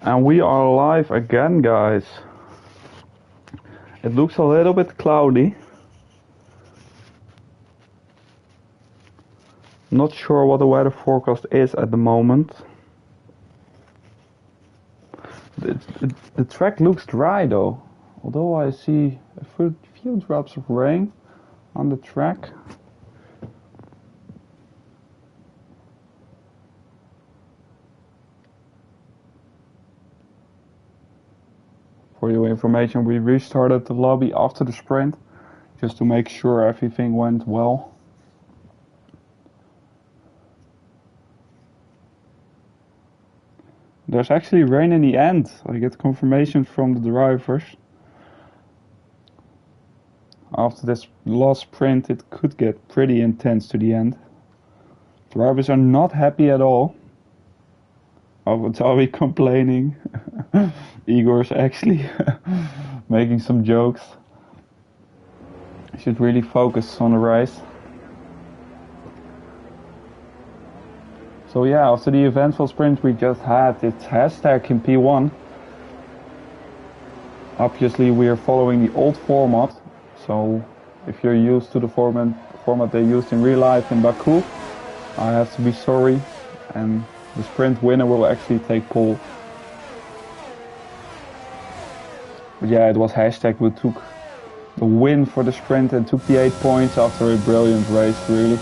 And we are live again, guys. It looks a little bit cloudy. Not sure what the weather forecast is at the moment. The track looks dry though, although I see a few drops of rain on the track. For your information, we restarted the lobby after the sprint just to make sure everything went well. There's actually rain in the end. I get confirmation from the drivers. After this last sprint, it could get pretty intense to the end. Drivers are not happy at all. What's are we complaining? Igor's actually making some jokes. Should really focus on the race. So yeah, after the eventful sprint we just had, it's hashtag in P1. Obviously we are following the old format. So if you're used to the format they used in real life in Baku, I have to be sorry. And the sprint winner will actually take pole. But yeah, it was hashtag who took the win for the sprint and took the 8 points after a brilliant race, really.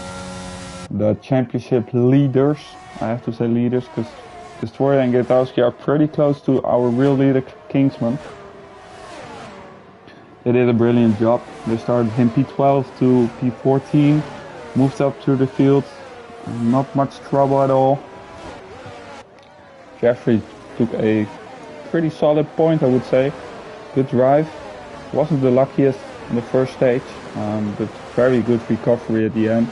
The championship leaders, I have to say leaders, because Destroyer and Gaitowski are pretty close to our real leader, Kingsman. They did a brilliant job. They started in P12 to P14, moved up through the field, not much trouble at all. Jeffrey took a pretty solid point, I would say. Good drive. Wasn't the luckiest in the first stage, but very good recovery at the end.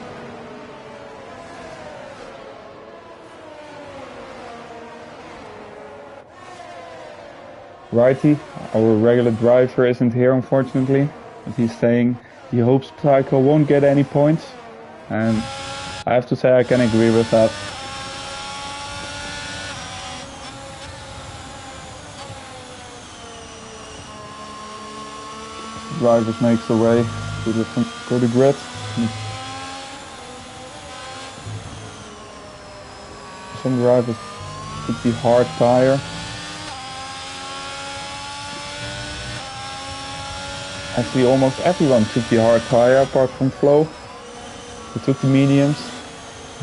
Righty, our regular driver, isn't here unfortunately, but he's saying he hopes Psycho won't get any points, and I have to say I can agree with that. Drivers makes their way to the grid. Some drivers took the hard tire. Actually almost everyone took the hard tire apart from Flo, who took the mediums.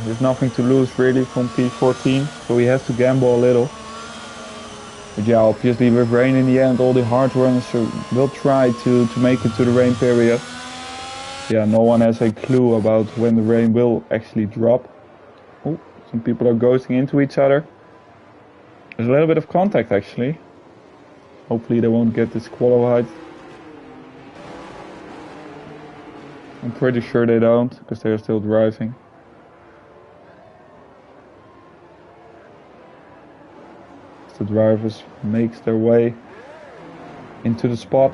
There's nothing to lose really from P14, so he has to gamble a little. But yeah, obviously with rain in the end, all the hard runners will try to make it to the rain period. Yeah, no one has a clue about when the rain will actually drop. Oh, some people are ghosting into each other. There's a little bit of contact actually. Hopefully they won't get disqualified. I'm pretty sure they don't, because they're still driving. The drivers makes their way into the spot.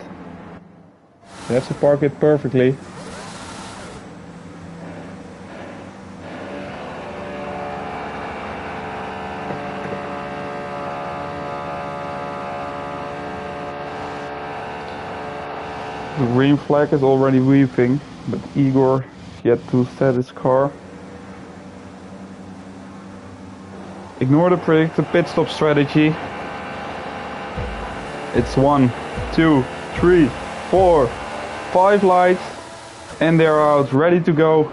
They have to park it perfectly. The green flag is already weaving, but Igor is yet to set his car. Ignore the predicted pit stop strategy. It's 1, 2, 3, 4, 5 lights, and they're out, ready to go.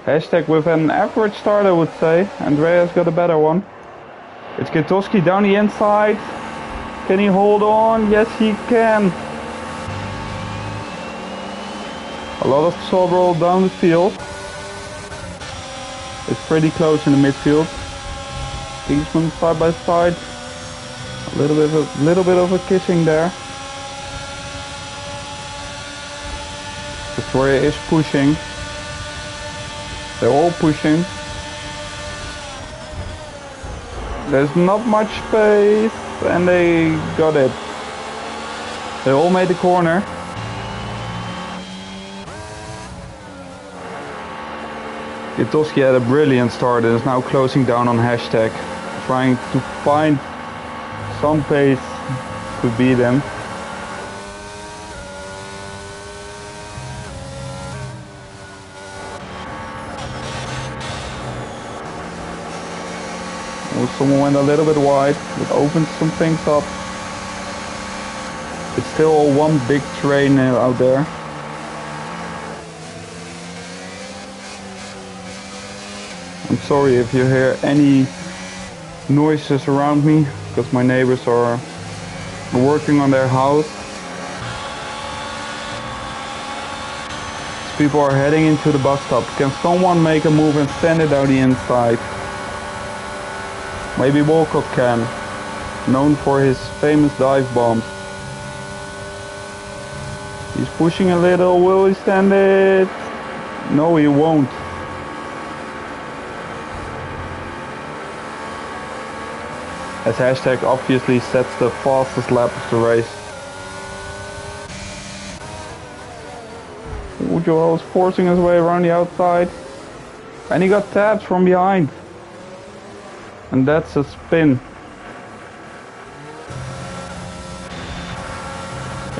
Hashtag with an average start, I would say. Andreas got a better one. It's Gaitowski down the inside. Can he hold on? Yes, he can. A lot of salt roll down the field. It's pretty close in the midfield. Kingsman side by side. A little bit of a kissing there. Destroyer is pushing. They're all pushing. There's not much space, and they got it. They all made the corner. Gaitowski had a brilliant start and is now closing down on hashtag, trying to find some pace to beat him. Oh, someone went a little bit wide. It opens some things up. It's still one big train out there. I'm sorry if you hear any noises around me, because my neighbors are working on their house. People are heading into the bus stop. Can someone make a move and send it down the inside? Maybe Walcott can, known for his famous dive bombs. He's pushing a little. Will he stand it? No, he won't. As hashtag obviously sets the fastest lap of the race. Joel is forcing his way around the outside. And he got tapped from behind. And that's a spin.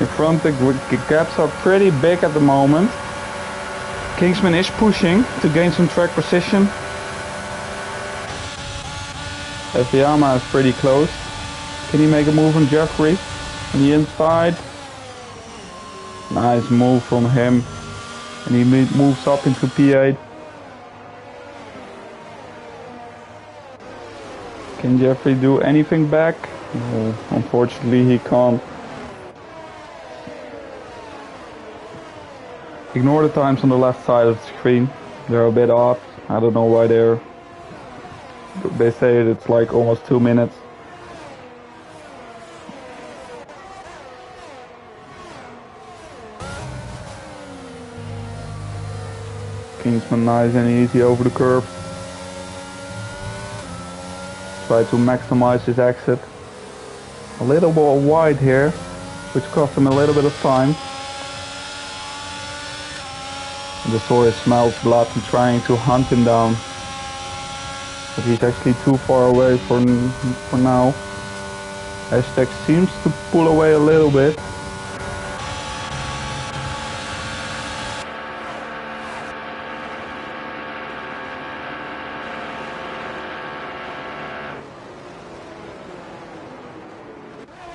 In front the gaps are pretty big at the moment. Kingsman is pushing to gain some track position. Eviyama is pretty close. Can he make a move on Jeffrey? On the inside. Nice move from him. And he moves up into P8. Can Jeffrey do anything back? No, unfortunately he can't. Ignore the times on the left side of the screen. They're a bit off. I don't know why they say it's like almost 2 minutes. Kingsman nice and easy over the curb. Try to maximize his exit. A little bit wide here, which cost him a little bit of time. The Saurus smells blood and trying to hunt him down. But he's actually too far away for now. Hashtag seems to pull away a little bit.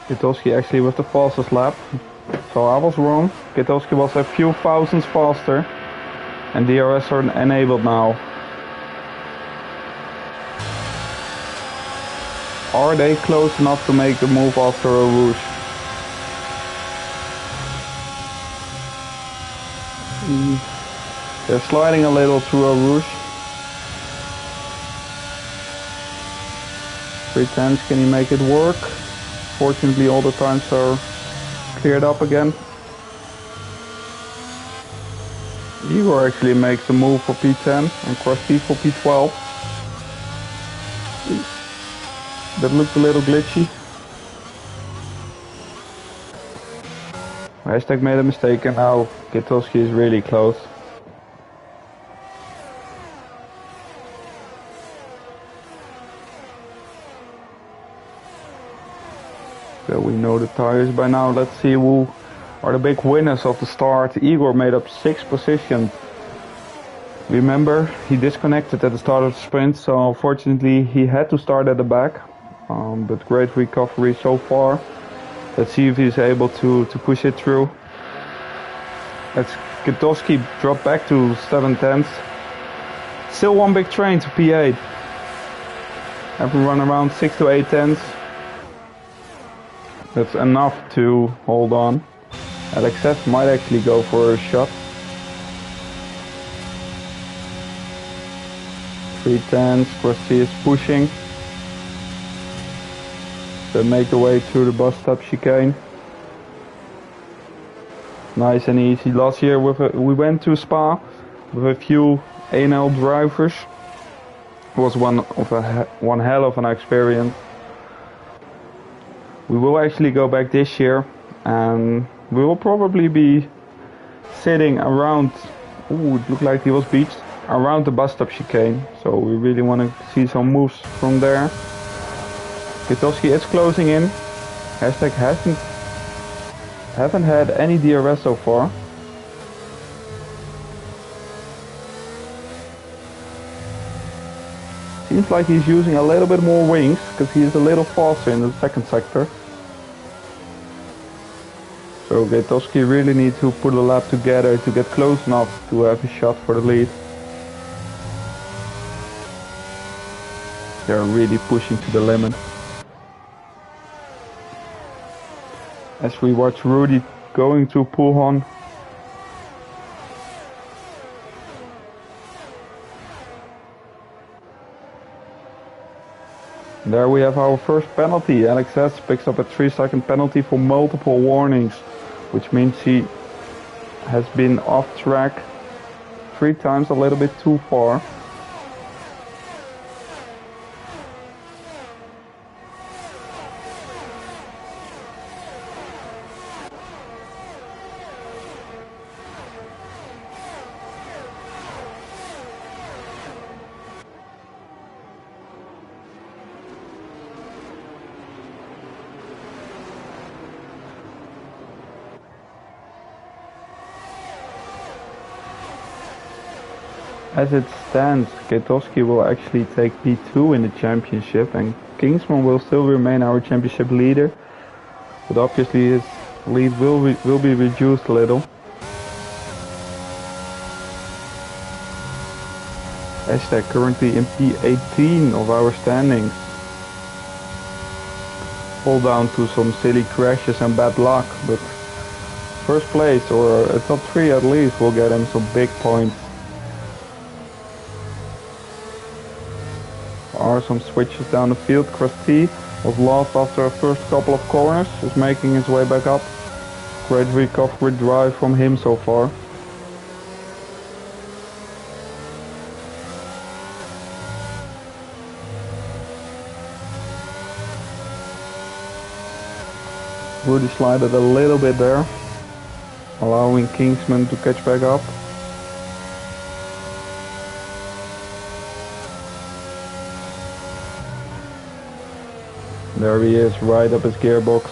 Kitowski actually was the fastest lap. So I was wrong. Kitowski was a few thousandths faster. And DRS are enabled now. Are they close enough to make the move after a rouge? They're sliding a little through a rouge. 310s, can he make it work? Fortunately all the times are cleared up again. Igor actually makes a move for P10 and Krusty for P12. That looked a little glitchy. Hashtag made a mistake and now Kitowski is really close. So we know the tires by now. Let's see who are the big winners of the start. Igor made up 6th position. Remember, he disconnected at the start of the sprint, so unfortunately he had to start at the back. But great recovery so far. Let's see if he's able to push it through. Let's Kitowski drop back to 7/10. Still one big train to P8. Everyone around 6 to 8 tenths. That's enough to hold on. Alex F might actually go for a shot. 310s, Krusty is pushing. They make the way through the bus stop chicane. Nice and easy. Last year we went to Spa with a few ANL drivers. It was one hell of an experience. We will actually go back this year and we will probably be sitting around, ooh, it looked like he was beached, around the bus stop chicane. So we really want to see some moves from there. Kitowski is closing in. Hashtag haven't had any DRS so far. Seems like he's using a little bit more wings because he is a little faster in the second sector. So Gatowski really needs to put a lap together to get close enough to have a shot for the lead. They're really pushing to the limit. As we watch Rudy going to Pulhon. There we have our first penalty. Alex S picks up a 3-second penalty for multiple warnings, which means he has been off track 3 times, a little bit too far. As it stands, Gatowski will actually take P2 in the championship and Kingsman will still remain our championship leader, but obviously his lead will be reduced a little. Hashtag currently in P18 of our standings. All down to some silly crashes and bad luck, but first place or a top 3 at least will get him some big points. Are some switches down the field. Krusty was lost after a first couple of corners, is making his way back up. Great recovery drive from him so far. Rudy slided a little bit there, allowing Kingsman to catch back up. There he is, right up his gearbox.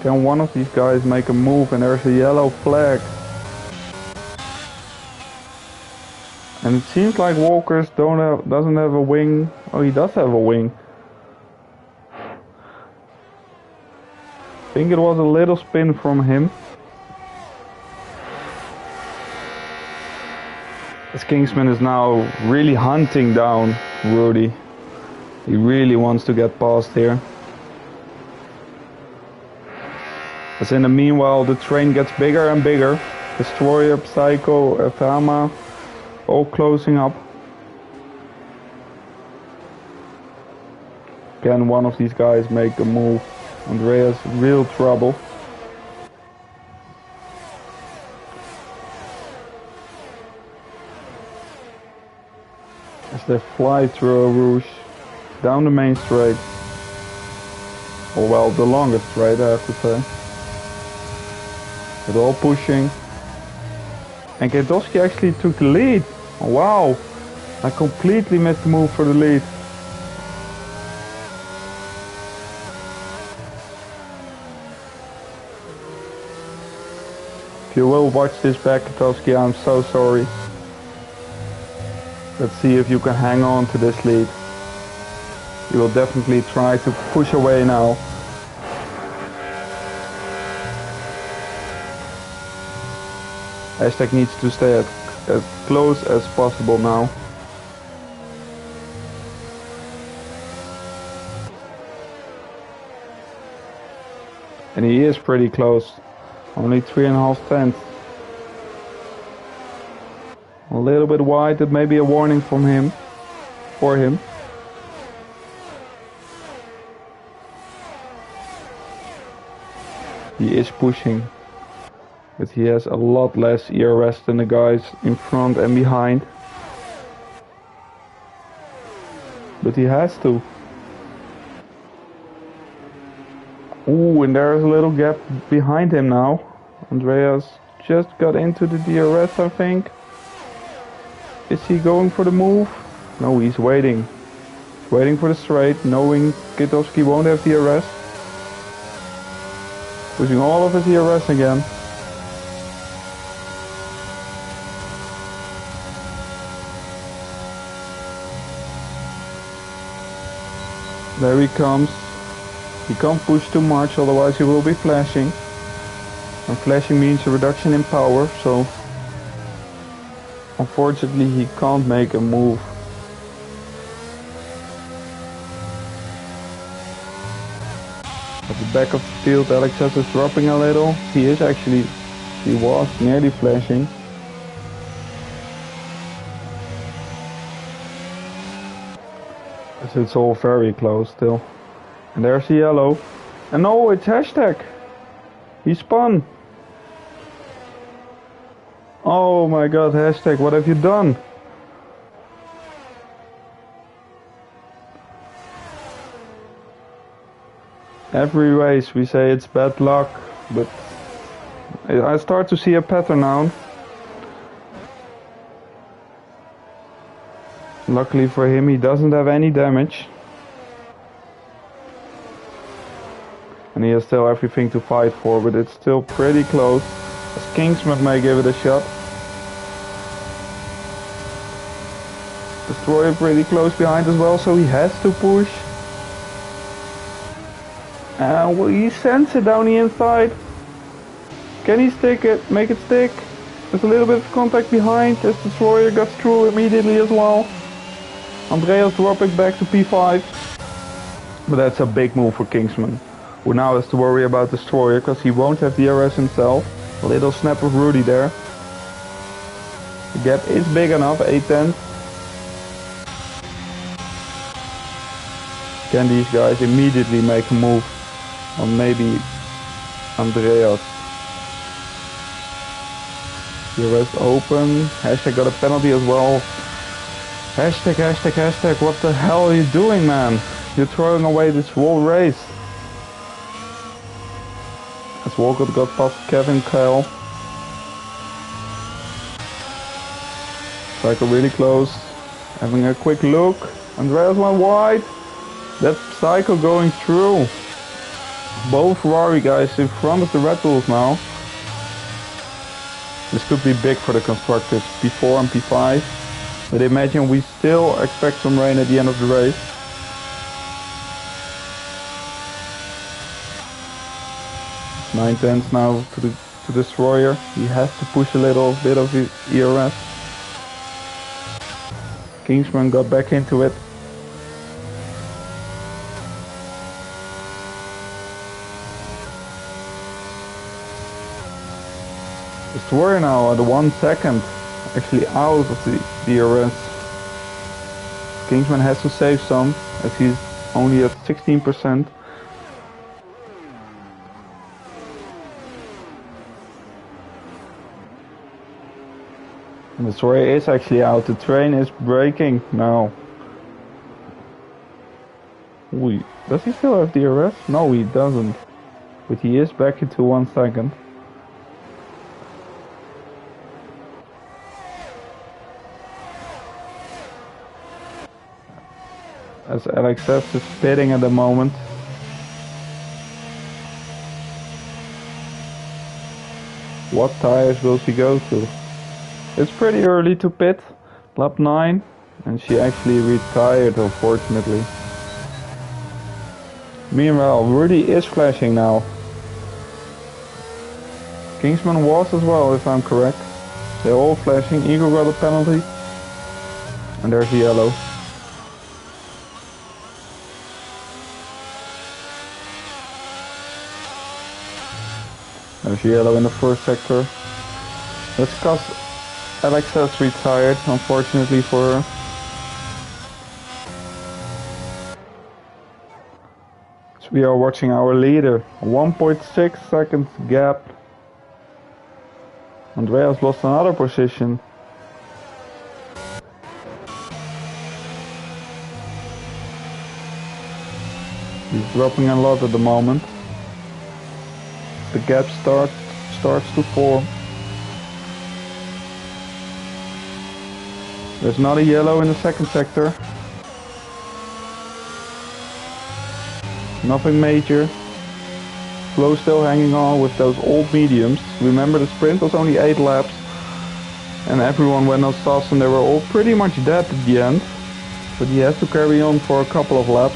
Can one of these guys make a move? And there's a yellow flag. And it seems like Walker's doesn't have a wing. Oh, he does have a wing. I think it was a little spin from him. As Kingsman is now really hunting down Rudy. He really wants to get past here. As in the meanwhile the train gets bigger and bigger. Destroyer, Psycho, Efama, all closing up. Can one of these guys make a move? Andreas, real trouble. As they fly through a rouge down the main straight. Or well, the longest straight, I have to say. But all pushing. And Gatowski actually took the lead. Oh, wow, I completely missed the move for the lead. If you will watch this back, Gatowski, I'm so sorry. Let's see if you can hang on to this lead. You will definitely try to push away now. Hashtag needs to stay as close as possible now. And he is pretty close. Only 3.5 tenths. A little bit wide, that may be a warning from him, for him. He is pushing, but he has a lot less ERS than the guys in front and behind. But he has to. Ooh, and there's a little gap behind him now. Andreas just got into the DRS, I think. Is he going for the move? No, he's waiting. He's waiting for the straight, knowing Kitowski won't have the arrest. Pushing all of his ERS again. There he comes. He can't push too much, otherwise he will be flashing. And flashing means a reduction in power, so unfortunately he can't make a move. At the back of the field, Alexis is dropping a little. He was nearly flashing. It's all very close still. And there's the yellow. And no, it's hashtag. He spun. Oh my god, hashtag, what have you done? Every race we say it's bad luck, but I start to see a pattern now. Luckily for him, he doesn't have any damage. And he has still everything to fight for, but it's still pretty close. As Kingsman may give it a shot. Destroyer pretty close behind as well, so he has to push. And well, he sends it down the inside. Can he stick it? Make it stick? There's a little bit of contact behind as Destroyer got through immediately as well. Andreas dropping back to P5. But that's a big move for Kingsman, who now has to worry about Destroyer because he won't have DRS himself. A little snap of Rudy there. The gap is big enough, 8-10. Can these guys immediately make a move on maybe Andreas? DRS open. Hashtag got a penalty as well. Hashtag, hashtag, hashtag, what the hell are you doing, man? You're throwing away this whole race. As Walcott got past Kevin Kyle. Cycle really close. Having a quick look. Andreas went wide. That cycle going through. Both Ferrari guys in front of the Red Bulls now. This could be big for the constructors, P4 and P5. But imagine we still expect some rain at the end of the race. It's 9/10 now to Destroyer. He has to push a little bit of his ERS. Kingsman got back into it. Destroyer now at 1 second, actually out of the DRS. Kingsman has to save some, as he's only at 16%. And Destroyer is actually out, the train is braking now. Ooh, does he still have DRS? No, he doesn't. But he is back into 1 second. As Alex is pitting at the moment. What tires will she go to? It's pretty early to pit, lap 9, and she actually retired, unfortunately. Meanwhile, Rudy is flashing now. Kingsman was as well, if I'm correct. They're all flashing. Eagle got a penalty. And there's the yellow. There's yellow in the first sector. That's because Alex has retired, unfortunately for her. So we are watching our leader. 1.6 seconds gap. Andreas lost another position. He's dropping a lot at the moment. The gap starts to form. There's not a yellow in the second sector. Nothing major. Flo still hanging on with those old mediums. Remember, the sprint was only 8 laps. And everyone went on softs and they were all pretty much dead at the end. But he has to carry on for a couple of laps.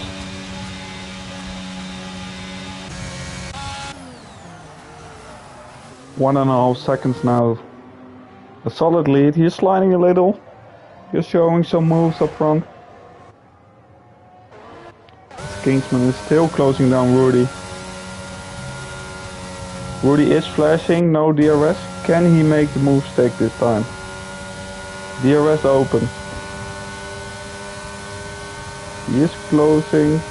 One and a half seconds now. A solid lead. He's sliding a little. Just showing some moves up front. Kingsman is still closing down Rudy. Rudy is flashing, no DRS. Can he make the move stick this time? DRS open. He is closing.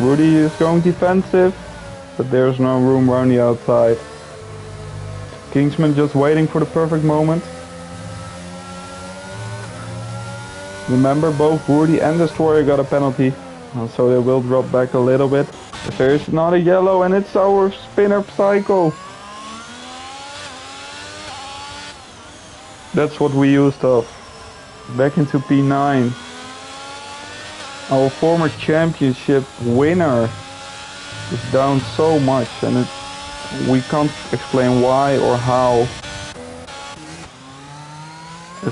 Rudy is going defensive, but there's no room around the outside. Kingsman just waiting for the perfect moment. Remember, both Rudy and Destroyer got a penalty, so they will drop back a little bit. If there's not a yellow, and it's our spinner Psycho. That's what we used of. Back into P9. Our former championship winner is down so much, and we can't explain why or how.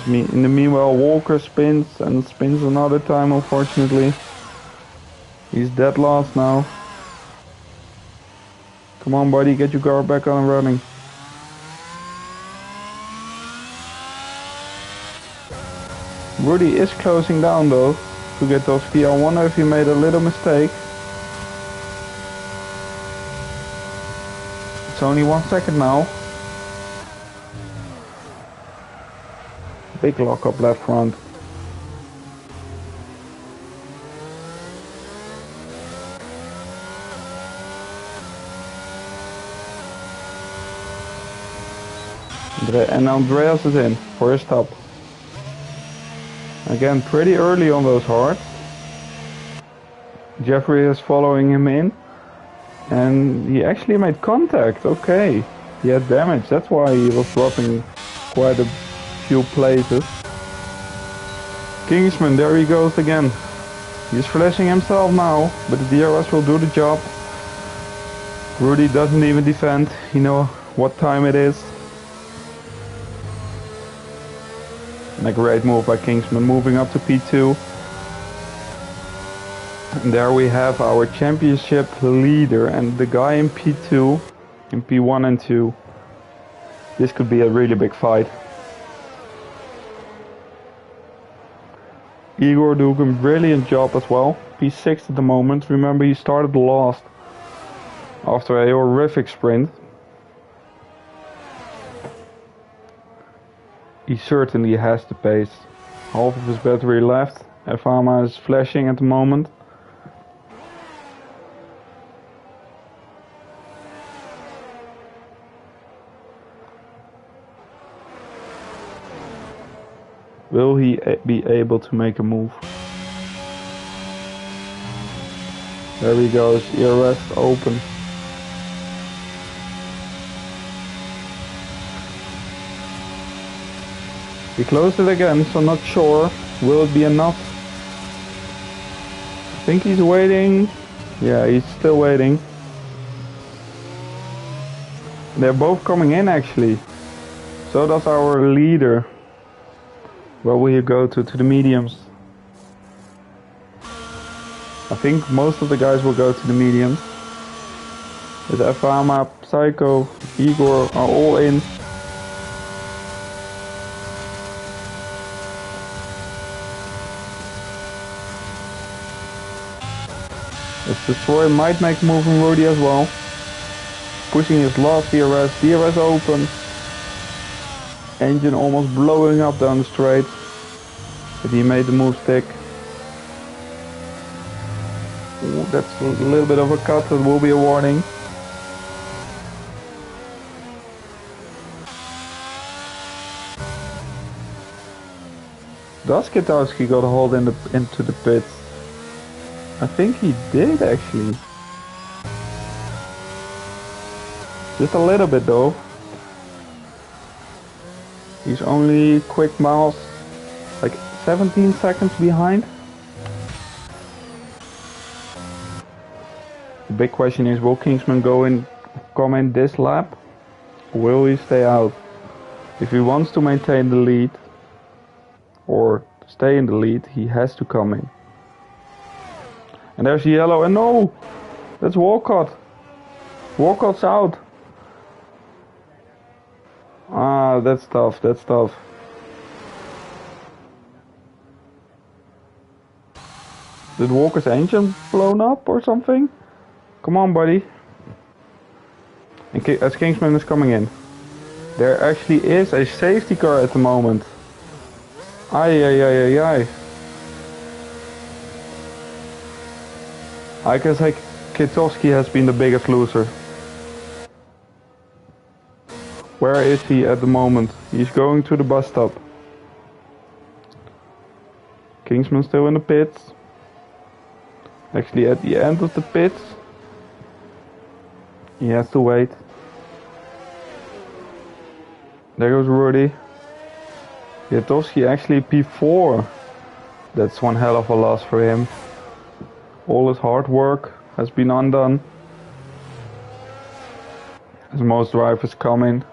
In the meanwhile, Walker spins and spins another time, unfortunately. He's dead last now. Come on, buddy, get your car back on and running. Rudy is closing down though to get those key. I wonder if he made a little mistake. It's only 1 second now. Big lock up left front. And Andreas is in for his stop. Again, pretty early on those hards. Jeffrey is following him in. And he actually made contact. Okay. He had damage. That's why he was dropping quite a few places. Kingsman, there he goes again. He's flashing himself now, but the DRS will do the job. Rudy doesn't even defend. You know what time it is. And a great move by Kingsman, moving up to P2. And there we have our championship leader and the guy in P2, in P1 and 2. This could be a really big fight. Igor doing a brilliant job as well. P6 at the moment. Remember, he started last after a horrific sprint. He certainly has the pace. Half of his battery left. Efama is flashing at the moment. Will he be able to make a move? There he goes, ERS open. He closed it again, so not sure. Will it be enough? I think he's waiting. Yeah, he's still waiting. They're both coming in actually. So does our leader. Where will you go to? To the mediums. I think most of the guys will go to the mediums. With Efama, Psycho, Igor are all in. This Destroyer might make a move from Rudy as well. Pushing his last DRS. DRS open. Engine almost blowing up down the straight. But he made the move stick. Ooh, that's a little bit of a cut. That will be a warning. Does Kitowski got a hold into the pits? I think he did actually. Just a little bit though. He's only quick miles like 17 seconds behind. The big question is, will Kingsman come in this lap? Or will he stay out? If he wants to maintain the lead or stay in the lead, he has to come in. And there's yellow, and no! That's Walcott. Walcott's out. Ah, that's tough, that's tough. Did Walker's engine blown up or something? Come on, buddy. And as Kingsman is coming in. There actually is a safety car at the moment. Ay, ay, ay, ay, ay. I can say Kitowski has been the biggest loser. Where is he at the moment? He's going to the bus stop. Kingsman still in the pits. Actually at the end of the pits. He has to wait. There goes Rudy. Kitowski actually P4. That's one hell of a loss for him. All his hard work has been undone. As most drivers come in.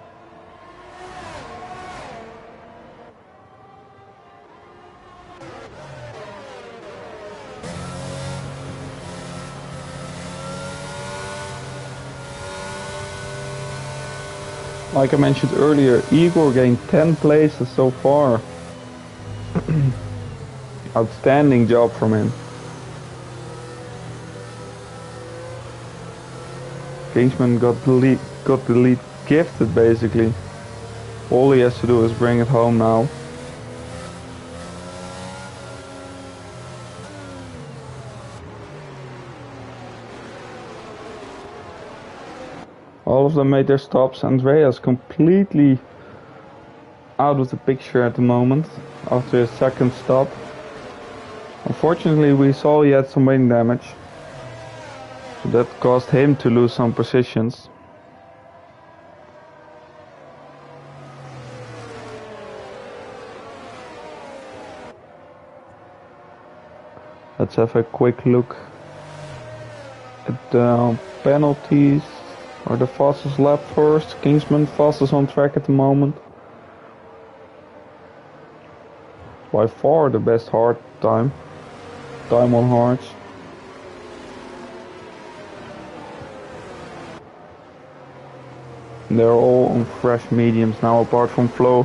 Like I mentioned earlier, Igor gained 10 places so far. Outstanding job from him. Kingsman got the lead gifted basically. All he has to do is bring it home now. All of them made their stops. Andreas completely out of the picture at the moment after his second stop. Unfortunately, we saw he had some wing damage, so that caused him to lose some positions. Let's have a quick look at the penalties. Or the fastest lap first. Kingsman fastest on track at the moment. By far the best hard time. Time on hards. They're all on fresh mediums now, apart from Flo,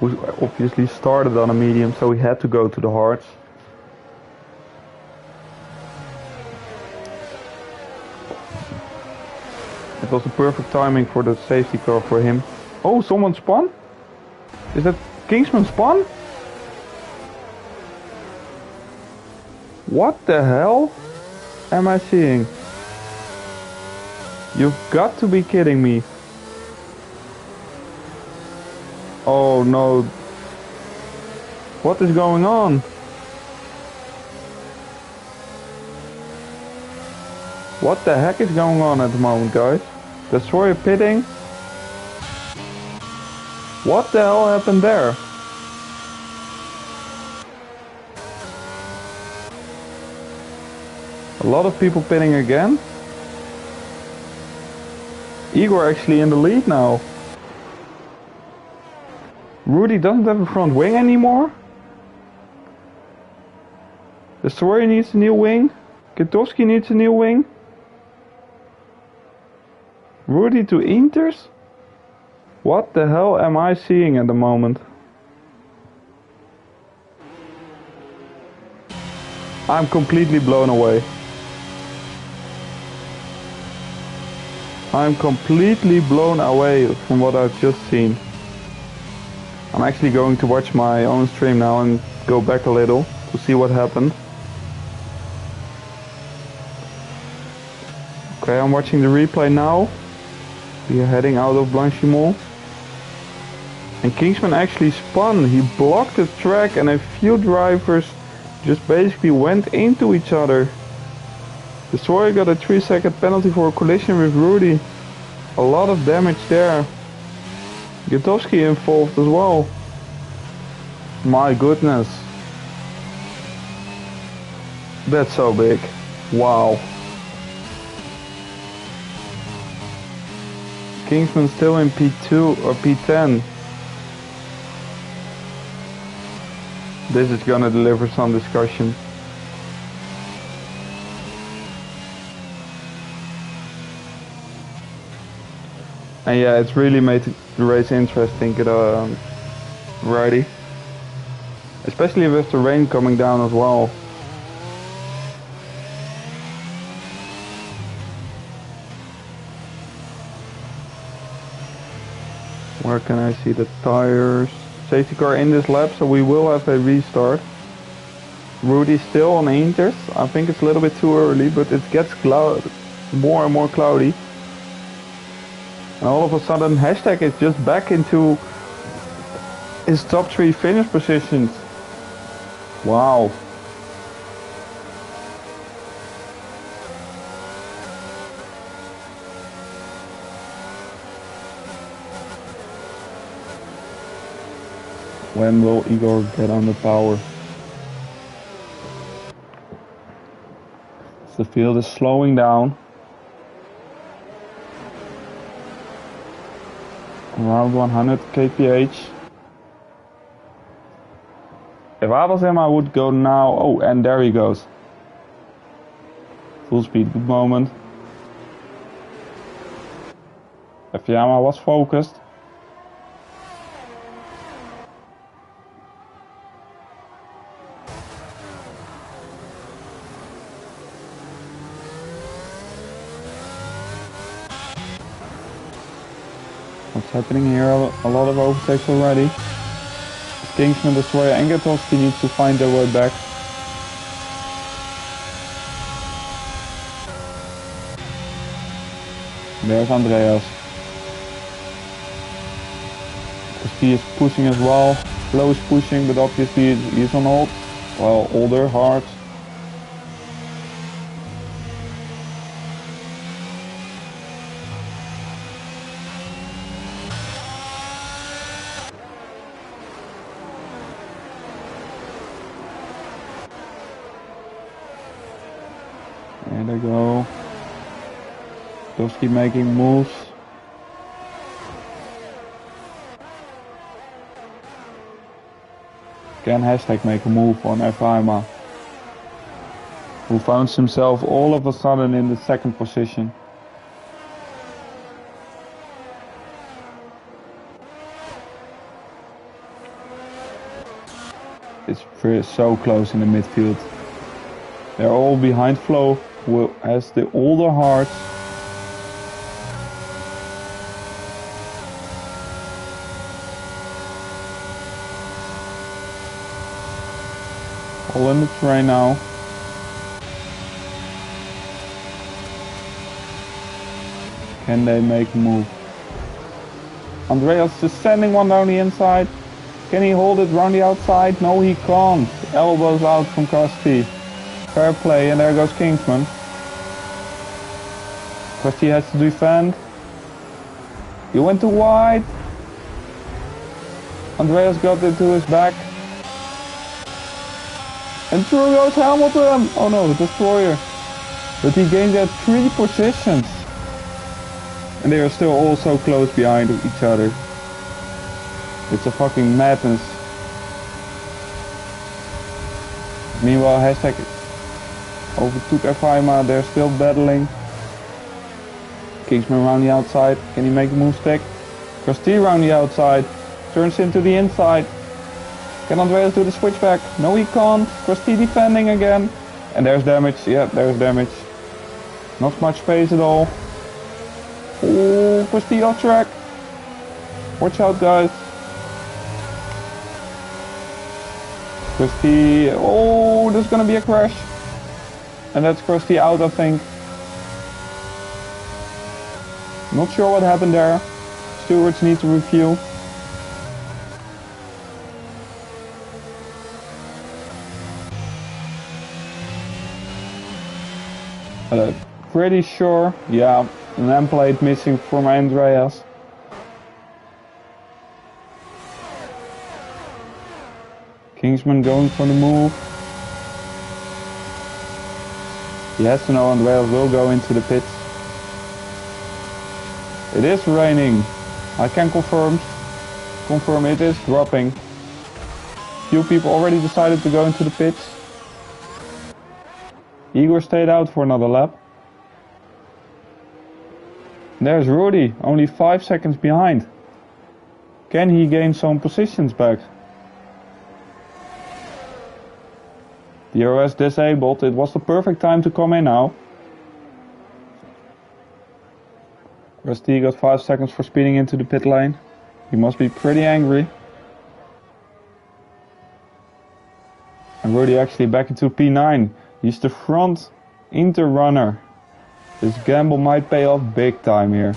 who obviously started on a medium, so he had to go to the hards. It was the perfect timing for the safety car for him. Oh, someone spun? Is that Kingsman spun? What the hell am I seeing? You've got to be kidding me. Oh no. What is going on? What the heck is going on at the moment, guys? Destroyer pitting? What the hell happened there? A lot of people pitting again. Igor actually in the lead now. Rudy doesn't have a front wing anymore. Destroyer needs a new wing. Kitowski needs a new wing. Rudy to Inters? What the hell am I seeing at the moment? I'm completely blown away. I'm completely blown away from what I've just seen. I'm actually going to watch my own stream now and go back a little to see what happened. Okay, I'm watching the replay now. We are heading out of Blanchimont. And Kingsman actually spun. He blocked the track and a few drivers just basically went into each other. Destroyer got a 3-second penalty for a collision with Rudy. A lot of damage there. Kitowski involved as well. My goodness. That's so big. Wow. Kingsman still in P2 or P10. This is gonna deliver some discussion. And yeah, it's really made the race interesting already. Especially with the rain coming down as well. Where can I see the tires? Safety car in this lap, so we will have a restart. Rudy's still on Inters. I think it's a little bit too early, but it gets more and more cloudy. And all of a sudden, Hashtag is just back into his top 3 finish positions. Wow. When will Igor get on the power? The field is slowing down. Around 100 kph. If I was him, I would go now. Oh, and there he goes. Full speed, good moment. Fuyama was focused. What's happening here? A lot of overtakes already. Kingsman, Destroyer and Gatowski need to find their way back. There's Andreas. He is pushing as well. Flo is pushing, but obviously he's on hold. Well, older, hard. There they go. Just keep making moves. Can Hashtag make a move on Fuyama, who finds himself all of a sudden in the second position. It's so close in the midfield. They're all behind Flo, who has the older hearts. All in the train now. Can they make a move? Andreas just sending one down the inside. Can he hold it round the outside? No, he can't. Elbows out from Krusty. Fair play, and there goes Kingsman. Krusty has to defend. He went too wide. Andreas got into his back. And through goes Hamilton! Oh no, Destroyer. But he gained that 3 positions. And they are still all so close behind each other. It's a fucking madness. Meanwhile, Hashtag overtook Fuyama, they're still battling. Kingsman around the outside, can he make a move stick? Krusty around the outside, turns into the inside. Can Andreas do the switchback? No, he can't. Krusty defending again. And there's damage. Yeah, there's damage. Not much space at all. Oh, Krusty off track. Watch out, guys. Krusty. Oh, there's gonna be a crash. And that's Krusty out, I think. Not sure what happened there. Stewards need to review. Pretty sure, yeah, an M plate missing from Andreas. Kingsman going for the move. He has to know Andreas will go into the pits. It is raining. I can confirm it is dropping. Few people already decided to go into the pits. Igor stayed out for another lap. There's Rudy, only 5 seconds behind. Can he gain some positions back? The OS disabled, it was the perfect time to come in now. Rusty got 5 seconds for speeding into the pit lane. He must be pretty angry. And Rudy actually back into P9. He's the front Inter runner. This gamble might pay off big time here.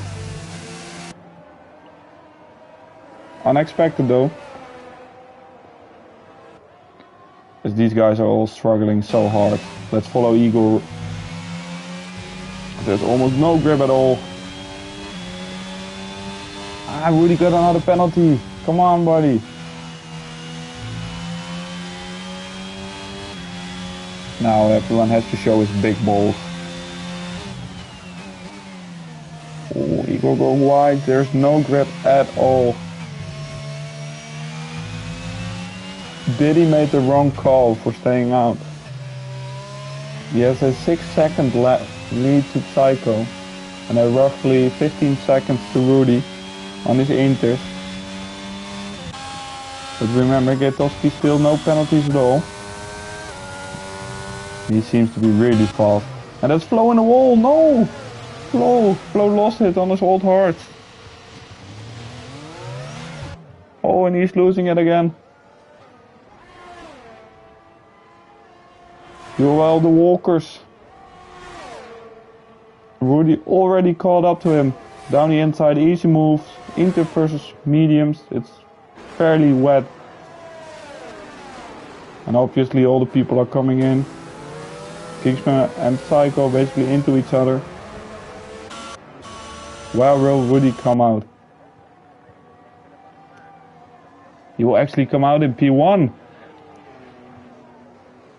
Unexpected though. As these guys are all struggling so hard. Let's follow Igor. There's almost no grip at all. Ah, Rudy got another penalty. Come on, buddy. Now everyone has to show his big balls. Oh, Igor going wide. There's no grip at all. Diddy made the wrong call for staying out. He has a 6-second lead to Psycho and a roughly 15 seconds to Rudy on his Inters. But remember, Gaitowski still no penalties at all. He seems to be really fast. And that's Flo in the wall, no! Flo lost it on his old hard. Oh, and he's losing it again. You're well, the walkers. Rudy already caught up to him. Down the inside, easy moves. Inter versus mediums. It's fairly wet. And obviously all the people are coming in. Kingsman and Psycho basically into each other. Where will Rudy come out? He will actually come out in P1.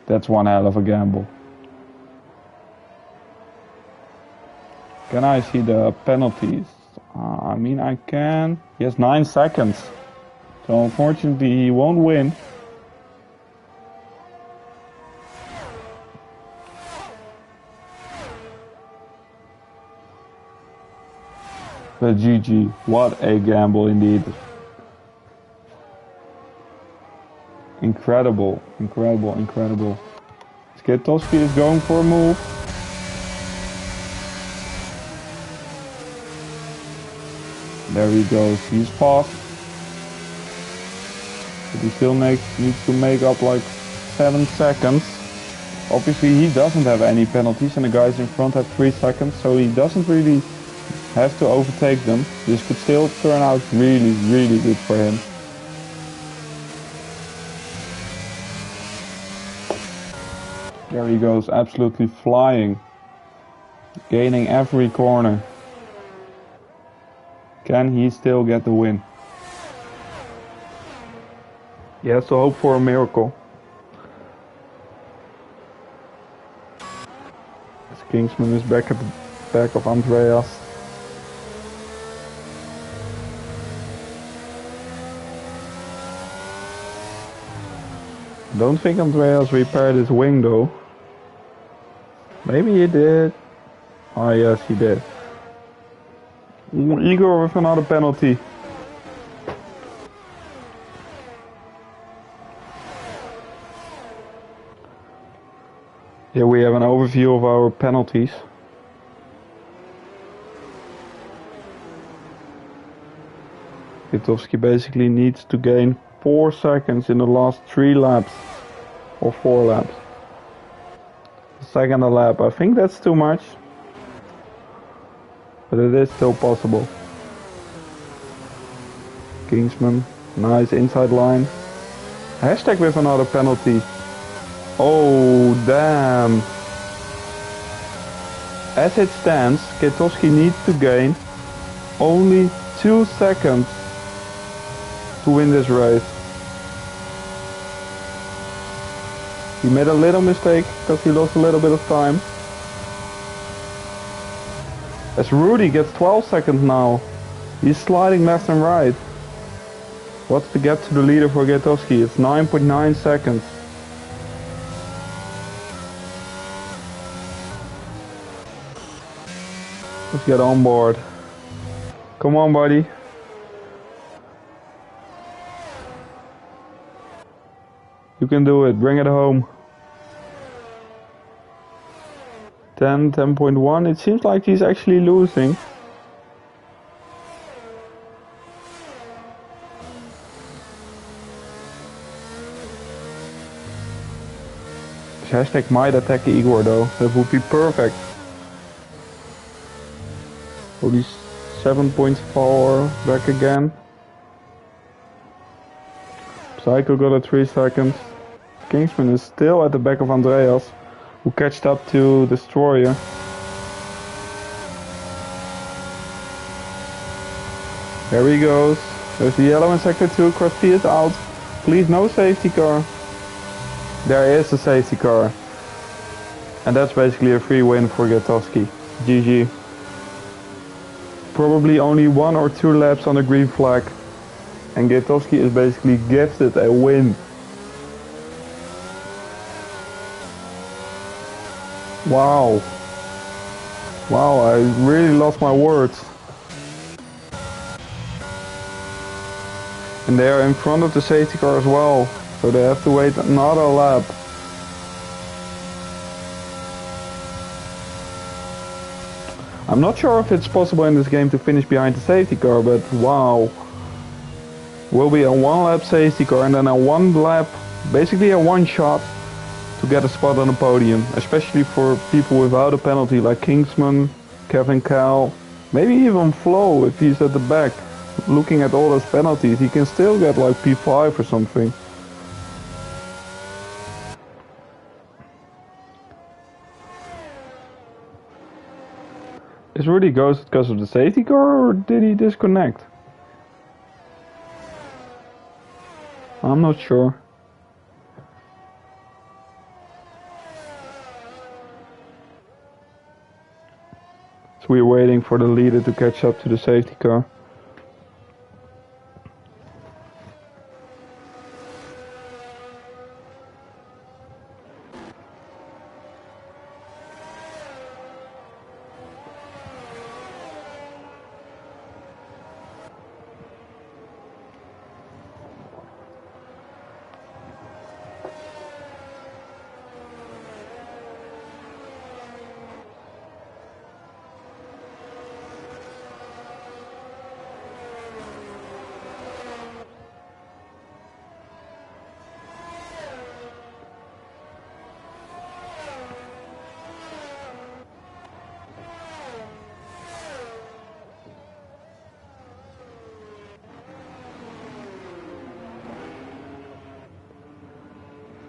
That's one hell of a gamble. Can I see the penalties? I mean, I can. He has 9 seconds. So unfortunately he won't win. But GG, what a gamble indeed. Incredible, incredible, incredible. Gaitowski is going for a move. There he goes, he's fast. But he still needs to make up like 7 seconds. Obviously he doesn't have any penalties and the guys in front have 3 seconds, so he doesn't really have to overtake them. This could still turn out really, really good for him. There he goes, absolutely flying. Gaining every corner. Can he still get the win? He has to hope for a miracle. As Kingsman is back at the back of Andreas. Don't think Andreas repaired his wing though. Maybe he did. Ah yes, he did. Igor with another penalty. Here we have an overview of our penalties. Gaitowski basically needs to gain 4 seconds in the last 3 laps. Or 4 laps. Second a lap. I think that's too much. But it is still possible. Kingsman. Nice inside line. Hashtag with another penalty. Oh damn. As it stands, Gaitowski needs to gain only 2 seconds to win this race. He made a little mistake because he lost a little bit of time. As Rudy gets 12 seconds now. He's sliding left and right. What's the gap to the leader for Gaitowski? It's 9.9 seconds. Let's get on board. Come on, buddy. You can do it. Bring it home. 10.1. It seems like he's actually losing. Hashtag might attack Igor though. That would be perfect. Only 7.4 back again. Psycho got at 3 seconds. Kingsman is still at the back of Andreas, who catched up to Destroyer. There he goes. There's the yellow in sector 2. Cross P is out. Please, no safety car. There is a safety car. And that's basically a free win for Gaitowski. GG. Probably only 1 or 2 laps on the green flag. And Gaitowski is basically gifted a win. Wow. Wow, I really lost my words. And they are in front of the safety car as well. So they have to wait another lap. I'm not sure if it's possible in this game to finish behind the safety car, but wow. Will be a 1 lap safety car and then a 1 lap, basically a 1 shot to get a spot on the podium. Especially for people without a penalty like Kingsman, Kevin Cal, maybe even Flo if he's at the back. Looking at all those penalties, he can still get like P5 or something. Is Rudy ghosted because of the safety car or did he disconnect? I'm not sure. So we're waiting for the leader to catch up to the safety car.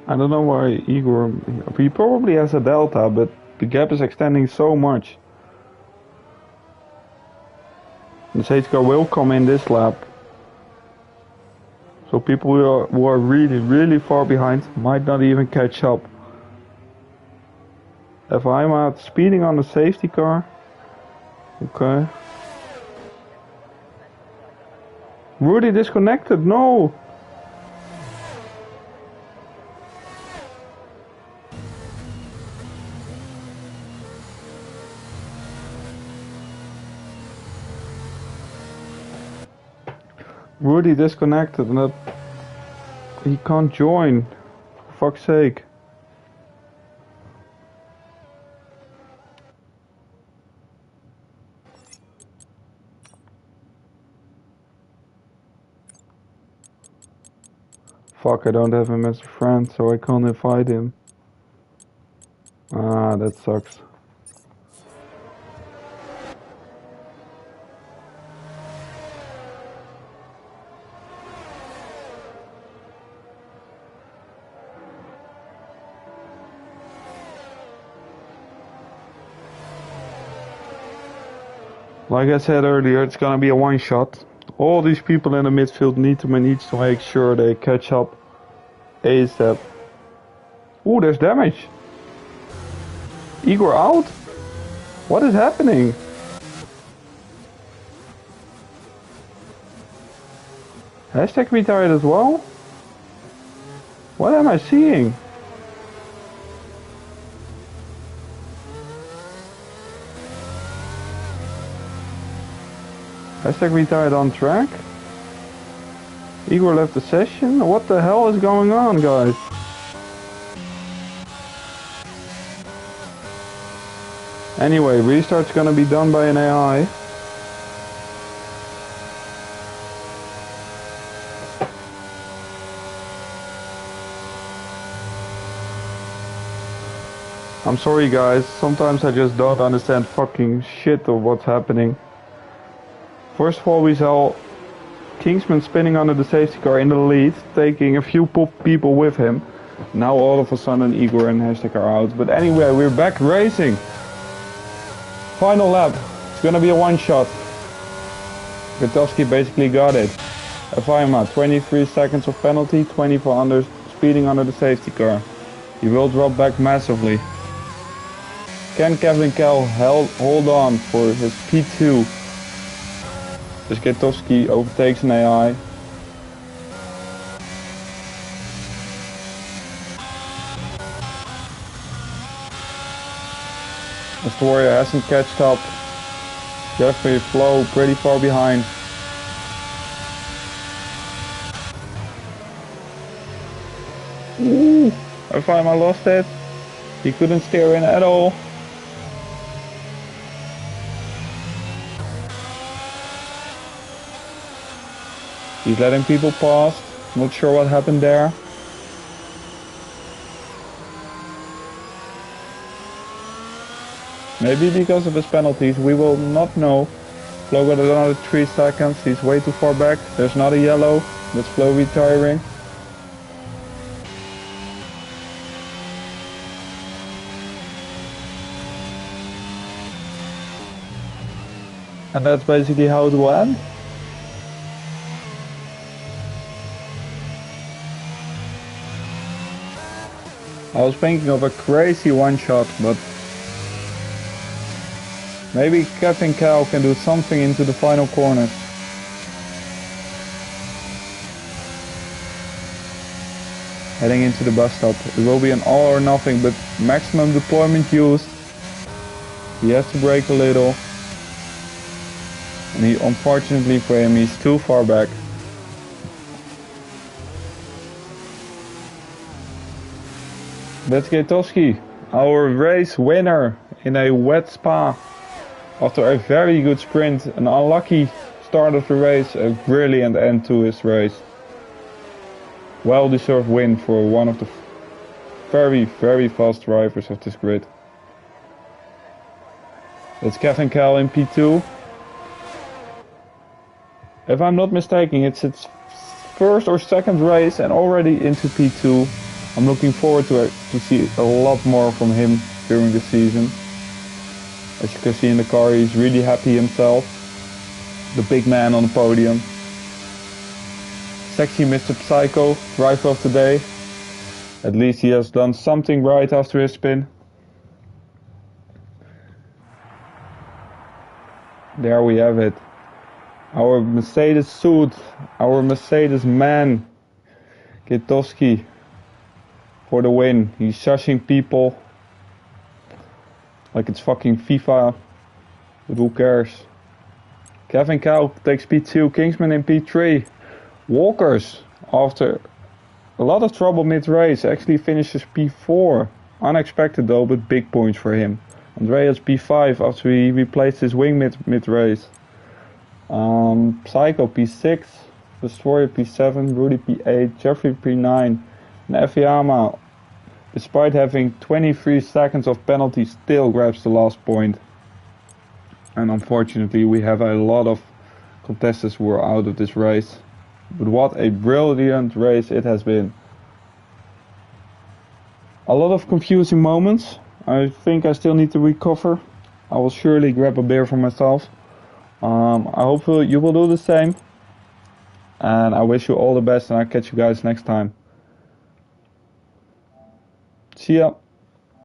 I don't know why Igor, he probably has a delta, but the gap is extending so much. The safety car will come in this lap. So people who are really far behind might not even catch up. If I'm out speeding on the safety car, okay. Rudy disconnected, no! Rudy disconnected and that he can't join, for fuck's sake. Fuck, I don't have him as a friend, so I can't invite him. Ah, that sucks. Like I said earlier, it's gonna be a 1 shot. All these people in the midfield need to make sure they catch up ASAP. Ooh, there's damage. Igor out? What is happening? Hashtag retired as well? What am I seeing? Hashtag retired on track? Igor left the session? What the hell is going on, guys? Anyway, restart's gonna be done by an AI. I'm sorry guys, sometimes I just don't understand fucking shit of what's happening. First of all, we saw Kingsman spinning under the safety car in the lead, taking a few people with him. Now all of a sudden Igor and Hashtag are out. But anyway, we're back racing. Final lap. It's gonna be a one-shot. Gutowski basically got it. FIMA, 23 seconds of penalty, 20 for under speeding under the safety car. He will drop back massively. Can Kevin Kell hold on for his P2? As Gutowski overtakes an AI. Astoria hasn't catched up. Jeffrey Flo pretty far behind. Ooh, I find I lost it. He couldn't steer in at all. He's letting people pass. Not sure what happened there. Maybe because of his penalties, we will not know. Flo got another 3 seconds, he's way too far back. There's not a yellow, that's Flo retiring. And that's basically how it will end. I was thinking of a crazy one shot, but maybe Kevin Kell can do something into the final corner. Heading into the bus stop. It will be an all or nothing, but maximum deployment used. He has to brake a little. And unfortunately for him, he's too far back. That's Gutowski, our race winner in a wet Spa. After a very good sprint, an unlucky start of the race, a brilliant end to his race. Well deserved win for one of the very, very fast drivers of this grid. It's Kevin Kell in P2. If I'm not mistaken, it's its first or second race and already into P2. I'm looking forward to see a lot more from him during the season. As you can see in the car, he's really happy himself. The big man on the podium. Sexy Mr. Psycho, driver of the day. At least he has done something right after his spin. There we have it. Our Mercedes suit, our Mercedes man, Gutowski, for the win. He's shushing people like it's fucking FIFA, but who cares? Kevin Kell takes P2, Kingsman in P3. Walkers, after a lot of trouble mid-race, actually finishes P4. Unexpected though, but big points for him. Andreas P5 after he replaced his wing mid-race. Psycho P6, Destroyer P7, Rudy P8, Jeffrey P9, and Effiama, despite having 23 seconds of penalty, still grabs the last point. And unfortunately we have a lot of contestants who are out of this race. But what a brilliant race it has been. A lot of confusing moments. I think I still need to recover. I will surely grab a beer for myself. I hope you will do the same. And I wish you all the best, and I'll catch you guys next time. See ya.